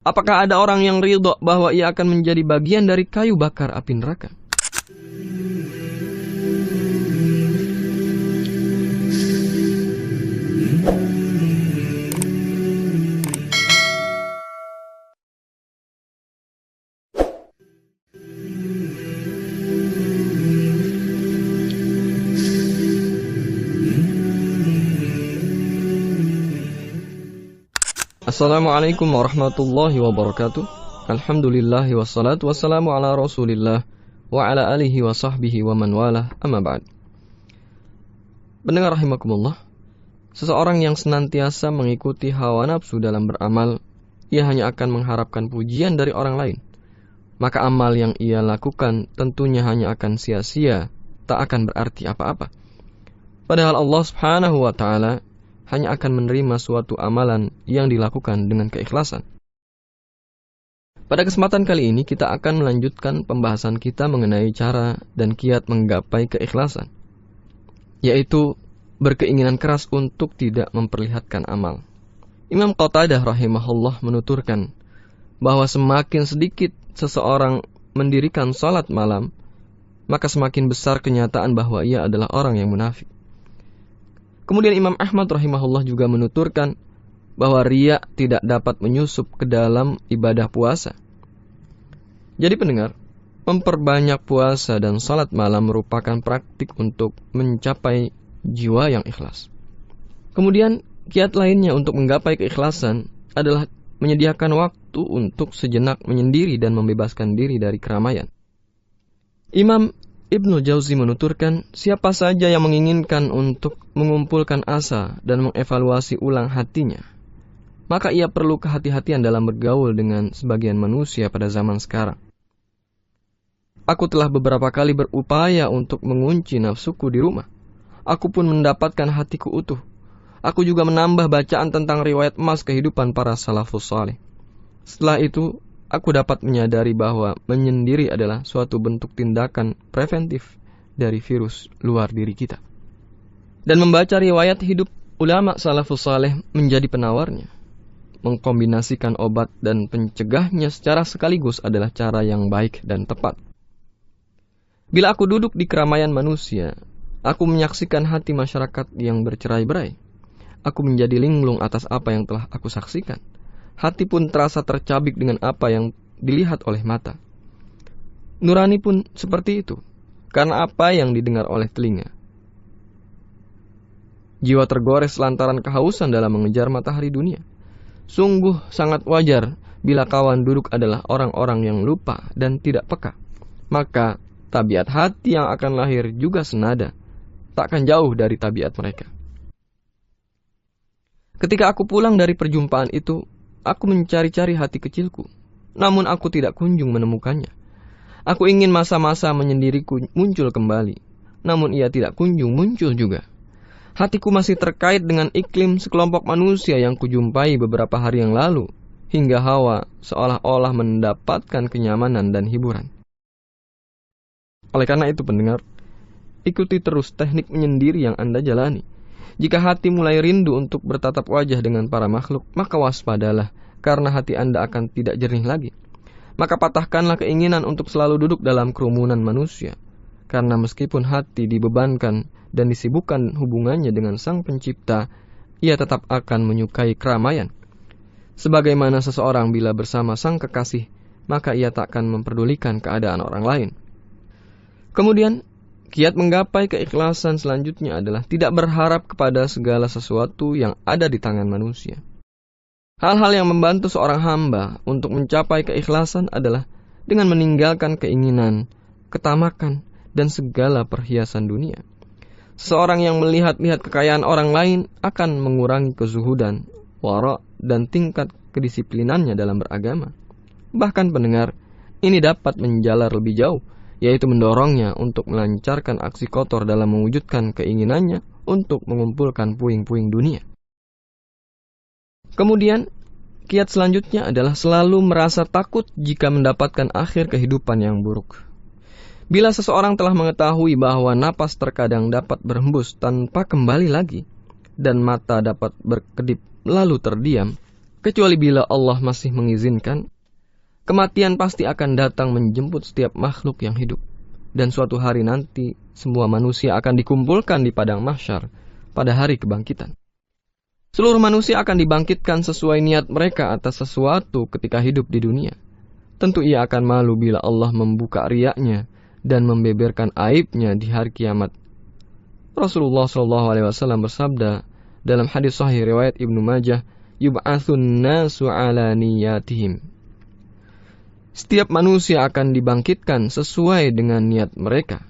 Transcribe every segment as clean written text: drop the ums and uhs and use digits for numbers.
Apakah ada orang yang ridho bahwa ia akan menjadi bagian dari kayu bakar api neraka? Assalamualaikum warahmatullahi wabarakatuh. Alhamdulillahi wassalatu wassalamu ala rasulillah wa ala alihi wa sahbihi wa man walah, amma ba'd. Pendengar rahimakumullah, seseorang yang senantiasa mengikuti hawa nafsu dalam beramal, ia hanya akan mengharapkan pujian dari orang lain. Maka amal yang ia lakukan tentunya hanya akan sia-sia, tak akan berarti apa-apa. Padahal Allah Subhanahu wa ta'ala hanya akan menerima suatu amalan yang dilakukan dengan keikhlasan. Pada kesempatan kali ini kita akan melanjutkan pembahasan kita mengenai cara dan kiat menggapai keikhlasan, yaitu berkeinginan keras untuk tidak memperlihatkan amal. Imam Qatadah rahimahullah menuturkan bahwa semakin sedikit seseorang mendirikan salat malam, maka semakin besar kenyataan bahwa ia adalah orang yang munafik. Kemudian Imam Ahmad rahimahullah juga menuturkan bahwa riya tidak dapat menyusup ke dalam ibadah puasa. Jadi pendengar, memperbanyak puasa dan salat malam merupakan praktik untuk mencapai jiwa yang ikhlas. Kemudian kiat lainnya untuk menggapai keikhlasan adalah menyediakan waktu untuk sejenak menyendiri dan membebaskan diri dari keramaian. Imam Ibnu Jauzi menuturkan, siapa saja yang menginginkan untuk mengumpulkan asa dan mengevaluasi ulang hatinya, maka ia perlu kehati-hatian dalam bergaul dengan sebagian manusia pada zaman sekarang. Aku telah beberapa kali berupaya untuk mengunci nafsuku di rumah. Aku pun mendapatkan hatiku utuh. Aku juga menambah bacaan tentang riwayat emas kehidupan para salafus saleh. Setelah itu, aku dapat menyadari bahwa menyendiri adalah suatu bentuk tindakan preventif dari virus luar diri kita. Dan membaca riwayat hidup ulama salafus saleh menjadi penawarnya. Mengkombinasikan obat dan pencegahnya secara sekaligus adalah cara yang baik dan tepat. Bila aku duduk di keramaian manusia, aku menyaksikan hati masyarakat yang bercerai-berai. Aku menjadi linglung atas apa yang telah aku saksikan. Hati pun terasa tercabik dengan apa yang dilihat oleh mata. Nurani pun seperti itu, karena apa yang didengar oleh telinga. Jiwa tergores lantaran kehausan dalam mengejar matahari dunia. Sungguh sangat wajar bila kawan duduk adalah orang-orang yang lupa dan tidak peka. Maka tabiat hati yang akan lahir juga senada, takkan jauh dari tabiat mereka. Ketika aku pulang dari perjumpaan itu, aku mencari-cari hati kecilku, namun aku tidak kunjung menemukannya. Aku ingin masa-masa menyendiriku muncul kembali, namun ia tidak kunjung muncul juga. Hatiku masih terkait dengan iklim sekelompok manusia yang kujumpai beberapa hari yang lalu, hingga hawa seolah-olah mendapatkan kenyamanan dan hiburan. Oleh karena itu pendengar, ikuti terus teknik menyendiri yang Anda jalani. Jika hati mulai rindu untuk bertatap wajah dengan para makhluk, maka waspadalah, karena hati Anda akan tidak jernih lagi. Maka patahkanlah keinginan untuk selalu duduk dalam kerumunan manusia, karena meskipun hati dibebankan dan disibukkan hubungannya dengan Sang Pencipta, ia tetap akan menyukai keramaian. Sebagaimana seseorang bila bersama Sang Kekasih, maka ia tak akan memperdulikan keadaan orang lain. Kemudian, kiat menggapai keikhlasan selanjutnya adalah tidak berharap kepada segala sesuatu yang ada di tangan manusia. Hal-hal yang membantu seorang hamba untuk mencapai keikhlasan adalah dengan meninggalkan keinginan, ketamakan, dan segala perhiasan dunia. Seorang yang melihat-lihat kekayaan orang lain akan mengurangi kezuhudan, wara, dan tingkat kedisiplinannya dalam beragama. Bahkan pendengar, ini dapat menjalar lebih jauh, yaitu mendorongnya untuk melancarkan aksi kotor dalam mewujudkan keinginannya untuk mengumpulkan puing-puing dunia. Kemudian, kiat selanjutnya adalah selalu merasa takut jika mendapatkan akhir kehidupan yang buruk. Bila seseorang telah mengetahui bahwa napas terkadang dapat berhembus tanpa kembali lagi, dan mata dapat berkedip lalu terdiam, Kecuali bila Allah masih mengizinkan, kematian pasti akan datang menjemput setiap makhluk yang hidup. Dan suatu hari nanti, semua manusia akan dikumpulkan di padang mahsyar pada hari kebangkitan. Seluruh manusia akan dibangkitkan sesuai niat mereka atas sesuatu ketika hidup di dunia. Tentu ia akan malu bila Allah membuka riaknya dan membeberkan aibnya di hari kiamat. Rasulullah SAW bersabda dalam hadis sahih riwayat Ibnu Majah, "Yub'atsun nasu ala niyatihim." Setiap manusia akan dibangkitkan sesuai dengan niat mereka,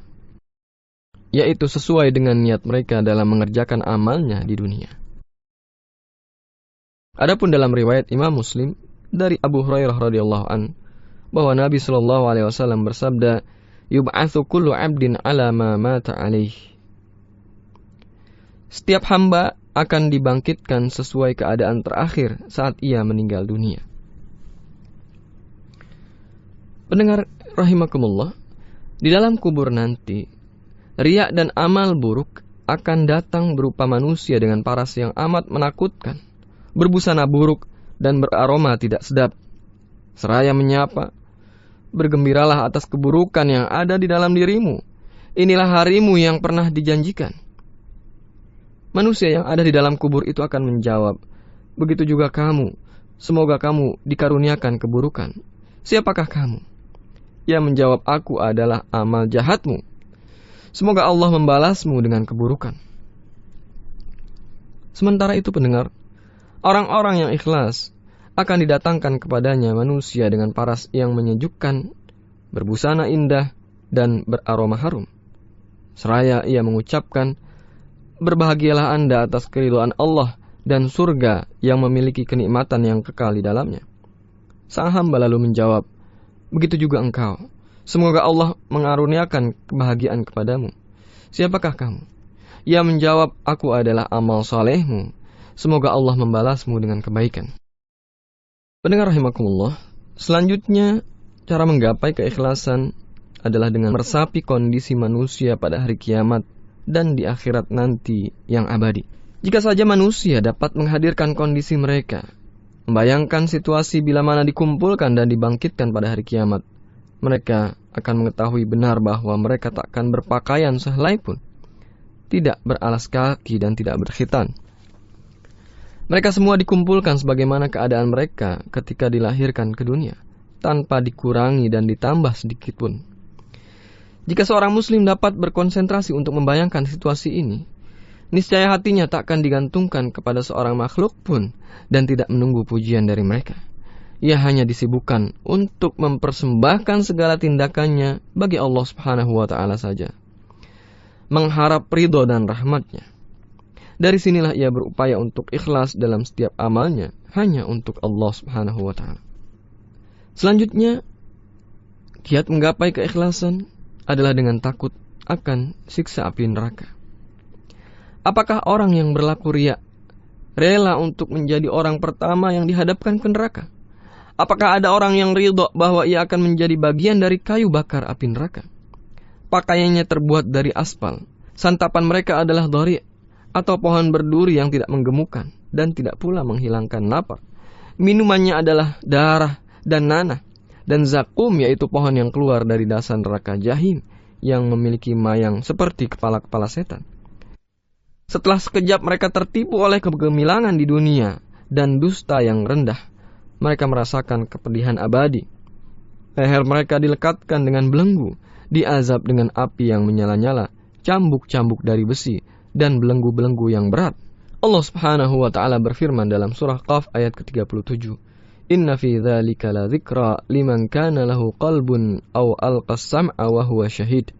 yaitu sesuai dengan niat mereka dalam mengerjakan amalnya di dunia. Adapun dalam riwayat Imam Muslim dari Abu Hurairah radhiyallahu an bahwa Nabi SAW bersabda, "Yub'atsu kullu 'abdin 'ala ma mata 'alaih." Setiap hamba akan dibangkitkan sesuai keadaan terakhir saat ia meninggal dunia. Pendengar rahimakumullah, di dalam kubur nanti, riya dan amal buruk akan datang berupa manusia dengan paras yang amat menakutkan, berbusana buruk dan beraroma tidak sedap. Seraya menyapa, "Bergembiralah atas keburukan yang ada di dalam dirimu. Inilah harimu yang pernah dijanjikan." Manusia yang ada di dalam kubur itu akan menjawab, "Begitu juga kamu. Semoga kamu dikaruniakan keburukan. Siapakah kamu?" Ia menjawab, "Aku adalah amal jahatmu. Semoga Allah membalasmu dengan keburukan." Sementara itu pendengar, orang-orang yang ikhlas akan didatangkan kepadanya manusia dengan paras yang menyejukkan, berbusana indah, dan beraroma harum. Seraya ia mengucapkan, "Berbahagialah Anda atas keridhaan Allah dan surga yang memiliki kenikmatan yang kekal di dalamnya." Sang hamba lalu menjawab, "Begitu juga engkau. Semoga Allah mengaruniakan kebahagiaan kepadamu. Siapakah kamu?" Ia menjawab, "Aku adalah amal salehmu. Semoga Allah membalasmu dengan kebaikan." Pendengar rahimakumullah, selanjutnya cara menggapai keikhlasan adalah dengan meresapi kondisi manusia pada hari kiamat dan di akhirat nanti yang abadi. Jika saja manusia dapat menghadirkan kondisi mereka, membayangkan situasi bila mana dikumpulkan dan dibangkitkan pada hari kiamat, mereka akan mengetahui benar bahwa mereka tak akan berpakaian sehelai pun, tidak beralas kaki dan tidak berkhitan. Mereka semua dikumpulkan sebagaimana keadaan mereka ketika dilahirkan ke dunia, tanpa dikurangi dan ditambah sedikit pun. Jika seorang muslim dapat berkonsentrasi untuk membayangkan situasi ini, niscaya hatinya tak akan digantungkan kepada seorang makhluk pun dan tidak menunggu pujian dari mereka. Ia hanya disibukkan untuk mempersembahkan segala tindakannya bagi Allah Subhanahu wa Ta'ala saja, mengharap ridho dan rahmatnya. Dari sinilah ia berupaya untuk ikhlas dalam setiap amalnya hanya untuk Allah Subhanahu wa Ta'ala. Selanjutnya, kiat menggapai keikhlasan adalah dengan takut akan siksa api neraka. Apakah orang yang berlaku riya rela untuk menjadi orang pertama yang dihadapkan ke neraka? Apakah ada orang yang ridho bahwa ia akan menjadi bagian dari kayu bakar api neraka? Pakaiannya terbuat dari aspal, santapan mereka adalah dhari' atau pohon berduri yang tidak menggemukkan dan tidak pula menghilangkan lapar. Minumannya adalah darah dan nanah, dan zakum yaitu pohon yang keluar dari dasar neraka jahim yang memiliki mayang seperti kepala-kepala setan. Setelah sekejap mereka tertipu oleh kegemilangan di dunia dan dusta yang rendah, mereka merasakan kepedihan abadi. Leher mereka dilekatkan dengan belenggu, diazab dengan api yang menyala-nyala, cambuk-cambuk dari besi, dan belenggu-belenggu yang berat. Allah Subhanahu wa Ta'ala berfirman dalam surah Qaf ayat ke-37, "Inna fi dzalika la dzikra liman kana lahu qalbun aw alqas sam'a wa huwa syahid."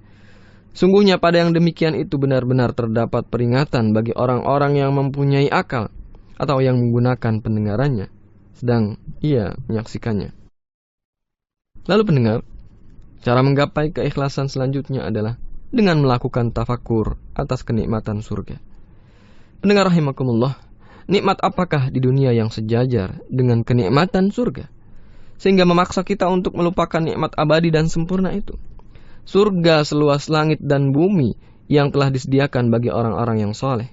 Sungguhnya pada yang demikian itu benar-benar terdapat peringatan bagi orang-orang yang mempunyai akal atau yang menggunakan pendengarannya sedang ia menyaksikannya. Lalu pendengar, cara menggapai keikhlasan selanjutnya adalah dengan melakukan tafakur atas kenikmatan surga. Pendengar rahimakumullah, nikmat apakah di dunia yang sejajar dengan kenikmatan surga, sehingga memaksa kita untuk melupakan nikmat abadi dan sempurna itu? Surga seluas langit dan bumi yang telah disediakan bagi orang-orang yang soleh.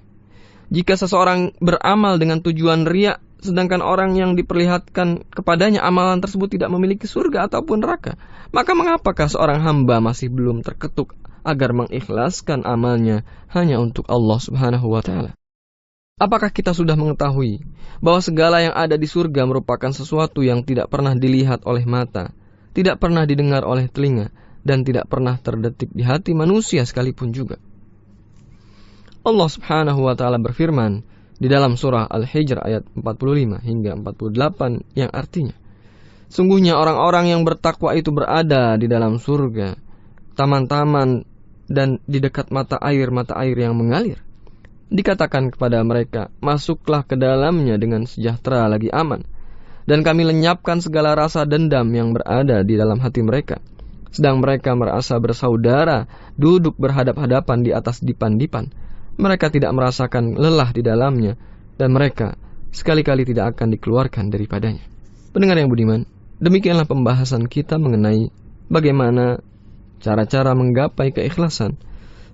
Jika seseorang beramal dengan tujuan riya sedangkan orang yang diperlihatkan kepadanya amalan tersebut tidak memiliki surga ataupun neraka. Maka mengapakah seorang hamba masih belum terketuk agar mengikhlaskan amalnya hanya untuk Allah Subhanahu wa Ta'ala? Apakah kita sudah mengetahui bahwa segala yang ada di surga merupakan sesuatu yang tidak pernah dilihat oleh mata, tidak pernah didengar oleh telinga, dan tidak pernah terdetik di hati manusia sekalipun juga? Allah Subhanahu wa Ta'ala berfirman di dalam surah Al-Hijr ayat 45 hingga 48 yang artinya, sungguhnya orang-orang yang bertakwa itu berada di dalam surga, taman-taman dan di dekat mata air yang mengalir. Dikatakan kepada mereka, masuklah ke dalamnya dengan sejahtera lagi aman. Dan kami lenyapkan segala rasa dendam yang berada di dalam hati mereka. Sedang mereka merasa bersaudara, duduk berhadap-hadapan di atas dipan-dipan. Mereka tidak merasakan lelah di dalamnya, dan mereka sekali-kali tidak akan dikeluarkan daripadanya. Pendengar yang budiman, demikianlah pembahasan kita mengenai bagaimana cara-cara menggapai keikhlasan.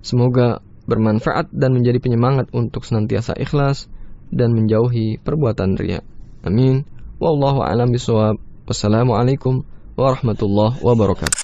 Semoga bermanfaat dan menjadi penyemangat untuk senantiasa ikhlas dan menjauhi perbuatan riya. Amin. Wallahu a'lam bishawab. Wassalamualaikum warahmatullahi wabarakatuh.